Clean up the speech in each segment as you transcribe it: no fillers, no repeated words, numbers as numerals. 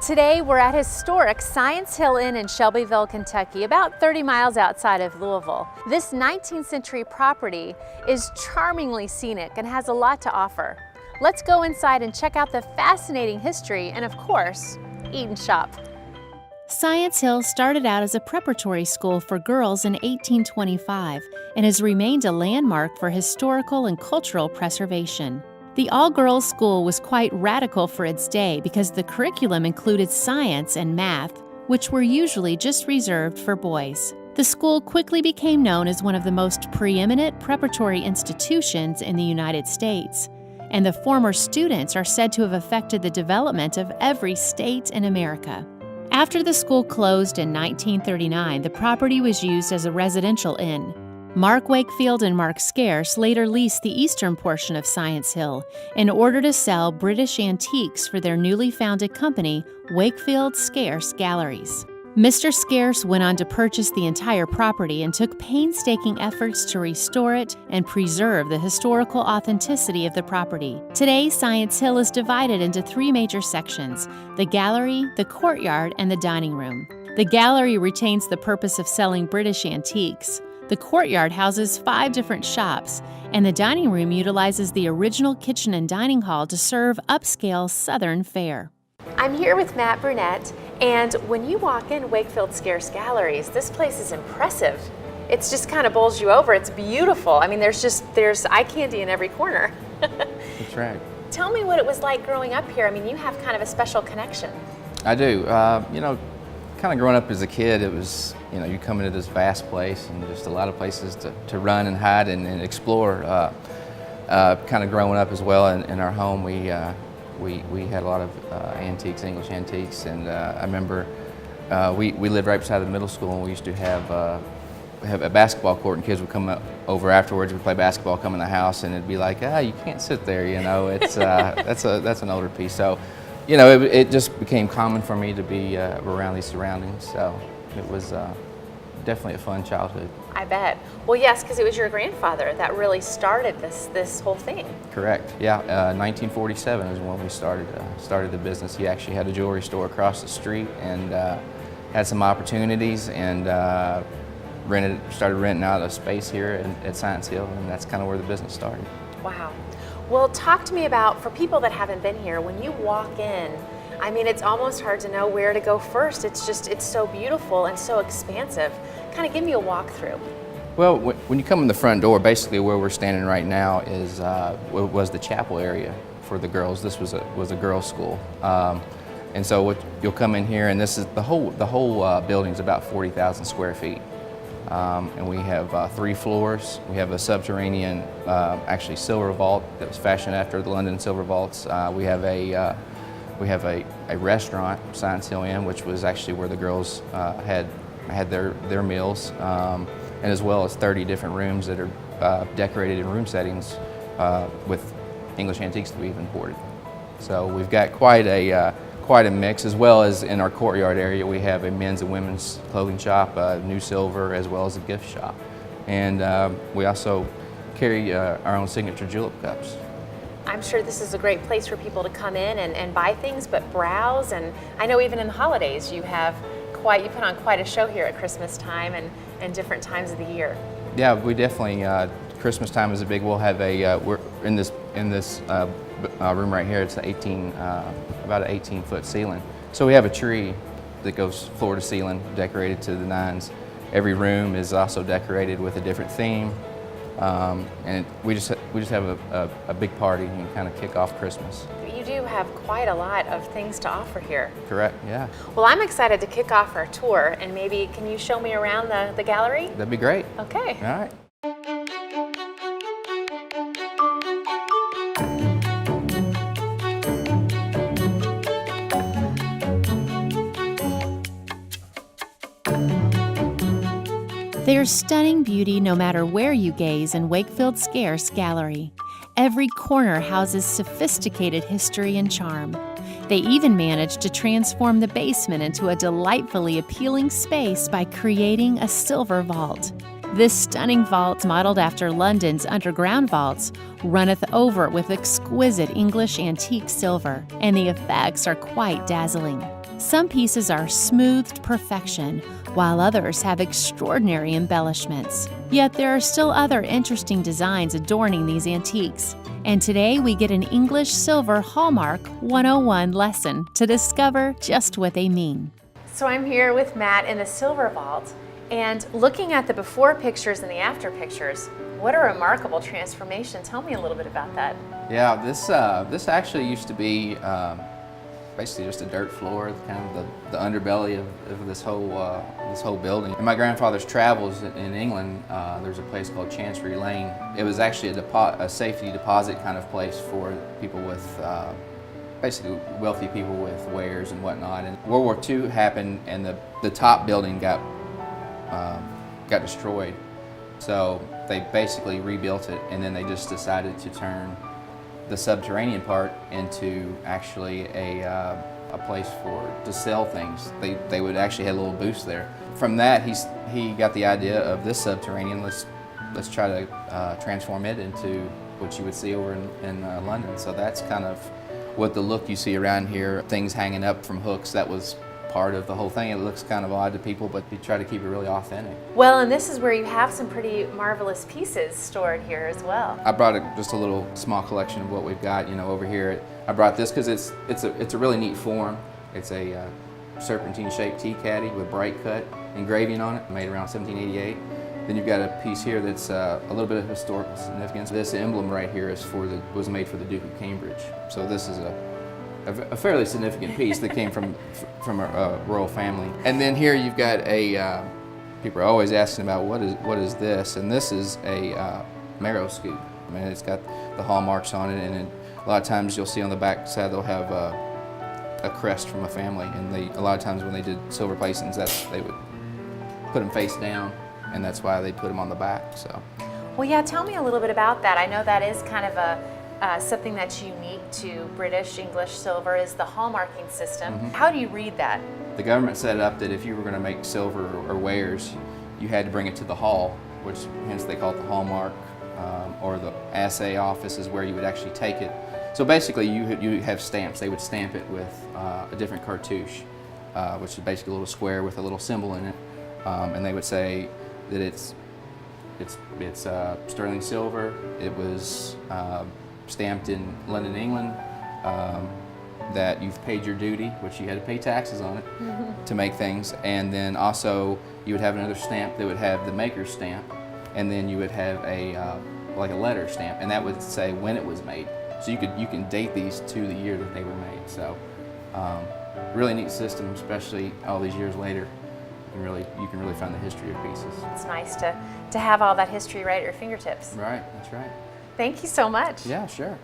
Today we're at historic Science Hill Inn in Shelbyville, Kentucky, about 30 miles outside of Louisville. This 19th century property is charmingly scenic and has a lot to offer. Let's go inside and check out the fascinating history and, of course, eat and shop. Science Hill started out as a preparatory school for girls in 1825 and has remained a landmark for historical and cultural preservation. The all-girls school was quite radical for its day because the curriculum included science and math, which were usually just reserved for boys. The school quickly became known as one of the most preeminent preparatory institutions in the United States, and the former students are said to have affected the development of every state in America. After the school closed in 1939, the property was used as a residential inn. Mark Wakefield and Mark Scearce later leased the eastern portion of Science Hill in order to sell British antiques for their newly founded company, Wakefield Scearce Galleries. Mr. Scearce went on to purchase the entire property and took painstaking efforts to restore it and preserve the historical authenticity of the property. Today, Science Hill is divided into three major sections: the gallery, the courtyard, and the dining room. The gallery retains the purpose of selling British antiques. The courtyard houses 5 different shops, and the dining room utilizes the original kitchen and dining hall to serve upscale Southern fare. I'm here with Matt Brunette, and when you walk in Wakefield Scearce Galleries, this place is impressive. It's just kind of bowls you over. It's beautiful. I mean, there's eye candy in every corner. That's right. Tell me what it was like growing up here. I mean, you have kind of a special connection. I do. Kind of growing up as a kid, it was, you come into this vast place and just a lot of places to run and hide and explore. Kind of growing up as well in our home, we had a lot of antiques, English antiques, and I remember we lived right beside the middle school, and we used to have a basketball court, and kids would come over afterwards. We'd play basketball, come in the house, and it'd be like, you can't sit there, It's that's an older piece. So, it just became common for me to be around these surroundings. So it was definitely a fun childhood. I bet. Well, yes, because it was your grandfather that really started this whole thing. Correct. Yeah, 1947 is when we started the business. He actually had a jewelry store across the street and had some opportunities and started renting out a space here at Science Hill, and that's kind of where the business started. Wow. Well, talk to me about, for people that haven't been here, when you walk in, I mean, it's almost hard to know where to go first. It's so beautiful and so expansive. Kind of give me a walkthrough. Well, when you come in the front door, basically where we're standing right now was the chapel area for the girls. This was a girls' school, and so you'll come in here, and this is the whole building is about 40,000 square feet, and we have 3 floors. We have a subterranean, actually silver vault that was fashioned after the London silver vaults. We have a restaurant, Science Hill Inn, which was actually where the girls had their meals, and as well as 30 different rooms that are decorated in room settings with English antiques that we've imported. So we've got quite a mix, as well as in our courtyard area we have a men's and women's clothing shop, new silver, as well as a gift shop. And we also carry our own signature julep cups. I'm sure this is a great place for people to come in and buy things, but browse. And I know even in the holidays you put on quite a show here at Christmas time and different times of the year. Yeah, we definitely, Christmas time is a big, we'll have we're in this room right here. It's about an 18-foot ceiling. So we have a tree that goes floor to ceiling, decorated to the nines. Every room is also decorated with a different theme. And we just have a big party and kind of kick off Christmas. You do have quite a lot of things to offer here. Correct, yeah. Well, I'm excited to kick off our tour, and maybe can you show me around the gallery? That'd be great. Okay. All right. There's stunning beauty no matter where you gaze in Wakefield Scearce Gallery. Every corner houses sophisticated history and charm. They even managed to transform the basement into a delightfully appealing space by creating a silver vault. This stunning vault, modeled after London's underground vaults, runneth over with exquisite English antique silver, and the effects are quite dazzling. Some pieces are smoothed perfection, while others have extraordinary embellishments. Yet there are still other interesting designs adorning these antiques. And today we get an English Silver Hallmark 101 lesson to discover just what they mean. So I'm here with Matt in the Silver Vault, and looking at the before pictures and the after pictures, what a remarkable transformation. Tell me a little bit about that. Yeah, this actually used to be basically just a dirt floor, kind of the underbelly of this whole building. In my grandfather's travels in England, there's a place called Chancery Lane. It was actually a safety deposit kind of place for people with basically wealthy people with wares and whatnot. And World War II happened, and the top building got destroyed. So they basically rebuilt it, and then they just decided to turn the subterranean part into actually a place to sell things. They would actually have a little booth there. From that, he got the idea of this subterranean. Let's try to transform it into what you would see over in London. So that's kind of what the look you see around here. Things hanging up from hooks. That was part of the whole thing. It looks kind of odd to people, but we try to keep it really authentic. Well, and this is where you have some pretty marvelous pieces stored here as well. I brought just a little small collection of what we've got, over here. I brought this because it's a really neat form. It's a serpentine-shaped tea caddy with bright cut engraving on it, made around 1788. Then you've got a piece here that's a little bit of historical significance. This emblem right here was made for the Duke of Cambridge. So this is a fairly significant piece that came from a royal family. And then here you've got people are always asking about what is this, and this is a marrow scoop. I mean, it's got the hallmarks on it, and a lot of times you'll see on the back side they'll have a crest from a family, and a lot of times when they did silver placings, they would put them face down, and that's why they put them on the back. So. Well, yeah, tell me a little bit about that. I know that is kind of something that's unique to British English silver is the hallmarking system. Mm-hmm. How do you read that? The government set it up that if you were going to make silver or wares, you had to bring it to the hall, which hence they call it the hallmark, or the assay office is where you would actually take it. So basically you have stamps. They would stamp it with a different cartouche, which is basically a little square with a little symbol in it, and they would say that it's sterling silver. It was stamped in London, England, that you've paid your duty, which you had to pay taxes on it to make things, and then also you would have another stamp that would have the maker's stamp, and then you would have like a letter stamp, and that would say when it was made. So you can date these to the year that they were made. So really neat system, especially all these years later. You can really find the history of pieces. It's nice to have all that history right at your fingertips. Right, that's right. Thank you so much. Yeah, sure.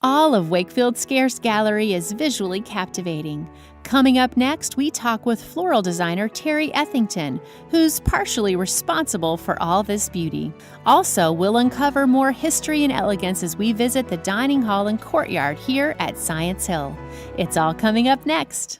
All of Wakefield's Scearce Gallery is visually captivating. Coming up next, we talk with floral designer Terry Ethington, who's partially responsible for all this beauty. Also, we'll uncover more history and elegance as we visit the dining hall and courtyard here at Science Hill. It's all coming up next.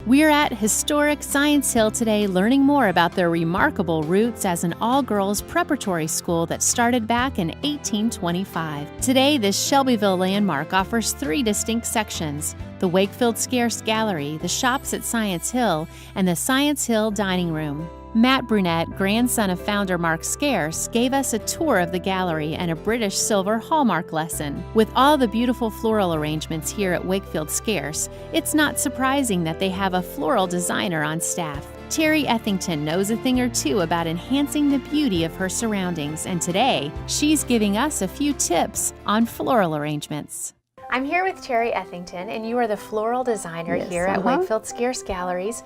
We're at historic Science Hill today learning more about their remarkable roots as an all-girls preparatory school that started back in 1825. Today, this Shelbyville landmark offers 3 distinct sections: the Wakefield Scearce Gallery, the shops at Science Hill, and the Science Hill Dining Room. Matt Brunette, grandson of founder Mark Scearce, gave us a tour of the gallery and a British silver hallmark lesson. With all the beautiful floral arrangements here at Wakefield Scearce, it's not surprising that they have a floral designer on staff. Terry Ethington knows a thing or two about enhancing the beauty of her surroundings, and today, she's giving us a few tips on floral arrangements. I'm here with Terry Ethington, and you are the floral designer here at Wakefield Scearce Galleries.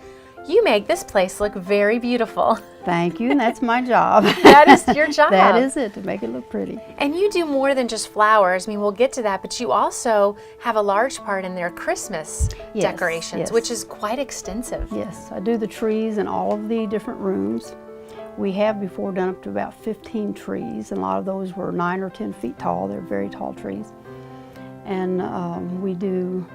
You make this place look very beautiful. Thank you, and that's my job. That is your job. That is it, to make it look pretty. And you do more than just flowers. I mean, we'll get to that, but you also have a large part in their Christmas decorations, which is quite extensive. Yes, I do the trees in all of the different rooms. We have before done up to about 15 trees, and a lot of those were 9 or 10 feet tall. They're very tall trees. And we do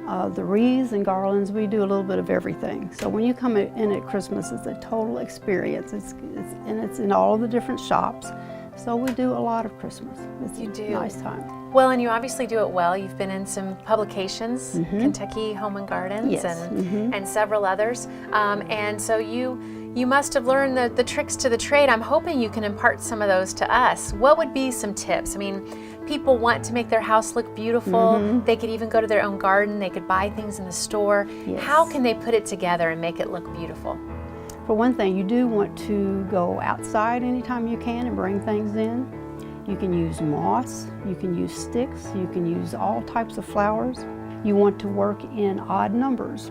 The wreaths and garlands, we do a little bit of everything. So when you come in at Christmas, it's a total experience. It's in all of the different shops. So we do a lot of Christmas. It's a nice time. Well, and you obviously do it well. You've been in some publications, Kentucky Home and Gardens, Yes. and several others. And so you must have learned the tricks to the trade. I'm hoping you can impart some of those to us. What would be some tips? I mean, people want to make their house look beautiful. They could even go to their own garden. They could buy things in the store. Yes. How can they put it together and make it look beautiful? For one thing, you do want to go outside anytime you can and bring things in. You can use moss, you can use sticks, you can use all types of flowers. You want to work in odd numbers.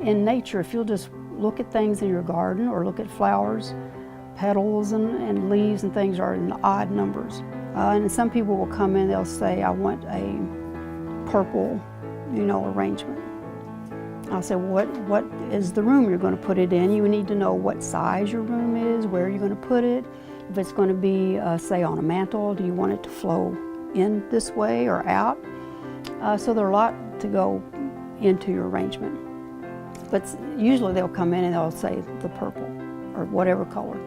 In nature, if you'll just look at things in your garden or look at flowers, petals and leaves and things are in odd numbers. And some people will come in, they'll say, I want a purple, arrangement. I'll say, what is the room you're going to put it in? You need to know what size your room is, where you're going to put it. If it's going to be, say, on a mantle, do you want it to flow in this way or out? So there are a lot to go into your arrangement. But usually they'll come in and they'll say the purple or whatever color.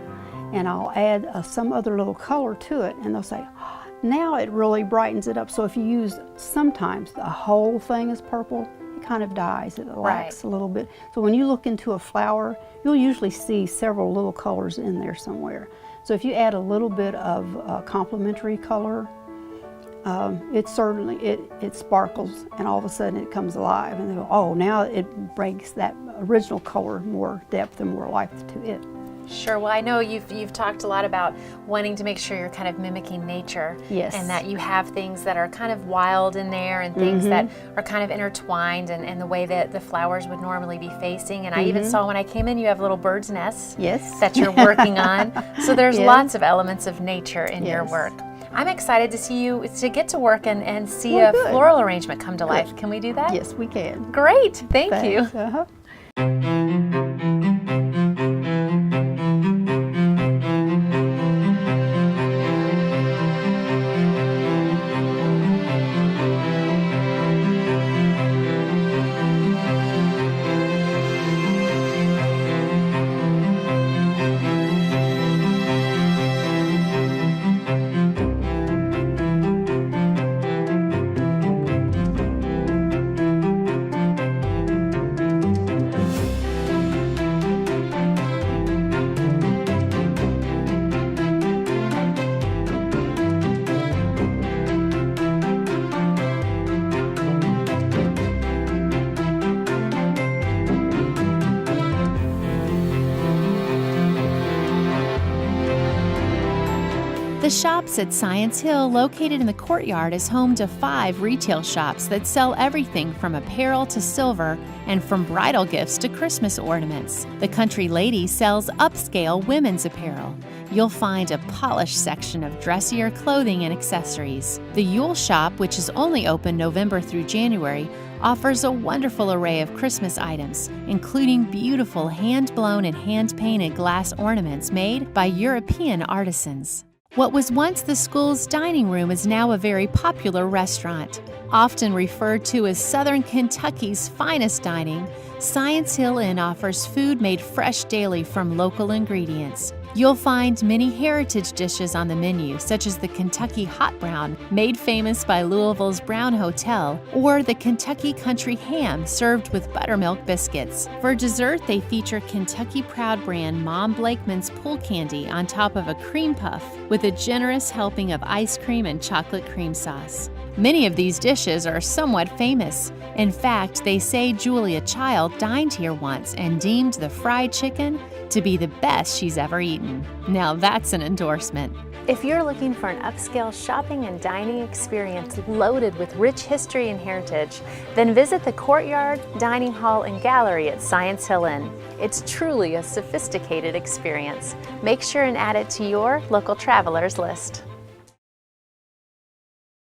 And I'll add some other little color to it, and they'll say, oh, now it really brightens it up. So if you use, sometimes the whole thing is purple, kind of dies, it lacks a little bit. So when you look into a flower, you'll usually see several little colors in there somewhere. So if you add a little bit of complementary color, it sparkles, and all of a sudden it comes alive, and they go, oh, now it brings that original color more depth and more life to it. Sure. Well, I know you've talked a lot about wanting to make sure you're kind of mimicking nature. Yes. And that you have things that are kind of wild in there and things that are kind of intertwined and the way that the flowers would normally be facing. And I even saw when I came in, you have little bird's nests that you're working on. So there's lots of elements of nature in your work. I'm excited to see you, to get to work and see a floral arrangement come to life. Can we do that? Yes, we can. Great. Thank you. The shops at Science Hill, located in the courtyard, is home to 5 retail shops that sell everything from apparel to silver and from bridal gifts to Christmas ornaments. The Country Lady sells upscale women's apparel. You'll find a polished section of dressier clothing and accessories. The Yule Shop, which is only open November through January, offers a wonderful array of Christmas items, including beautiful hand-blown and hand-painted glass ornaments made by European artisans. What was once the school's dining room is now a very popular restaurant. Often referred to as Southern Kentucky's finest dining, Science Hill Inn offers food made fresh daily from local ingredients. You'll find many heritage dishes on the menu, such as the Kentucky Hot Brown, made famous by Louisville's Brown Hotel, or the Kentucky Country Ham, served with buttermilk biscuits. For dessert, they feature Kentucky Proud brand Mom Blakeman's Pool Candy on top of a cream puff, with a generous helping of ice cream and chocolate cream sauce. Many of these dishes are somewhat famous. In fact, they say Julia Child dined here once and deemed the fried chicken to be the best she's ever eaten. Now that's an endorsement. If you're looking for an upscale shopping and dining experience loaded with rich history and heritage, then visit the Courtyard, Dining Hall, and Gallery at Science Hill Inn. It's truly a sophisticated experience. Make sure and add it to your local travelers list.